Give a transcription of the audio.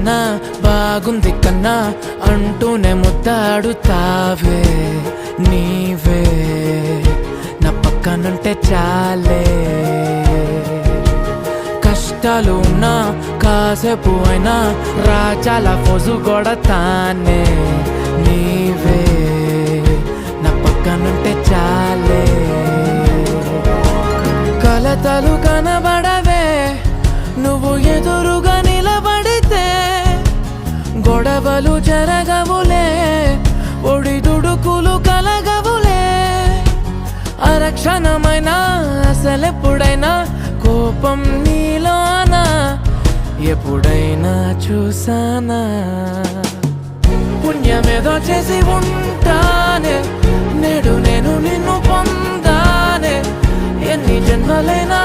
కన్నా బాగుంది కన్నా అంటూనే ముద్దాడుతావే నీవే నా పక్కనుంటే చాలే. కష్టాలు ఉన్నా కాసేపు అయినా రాజాల ఫోజు కొడతానే నీవే నా పక్కనుంటే చాలే. కలతలు కనబడవే నువ్వు ఎదురుగా నిలబడితే, గొడవలు జరగవులే ఒడిదుడుకులు కలగవులే. అరక్షణమైనా అసలెప్పుడైనా కోపం నీలోనా ఎప్పుడైనా చూసానా? పుణ్యమేదో చేసి ఉంటానే నేడు నేను నిన్ను పొందానే. ఎన్ని జన్మలైనా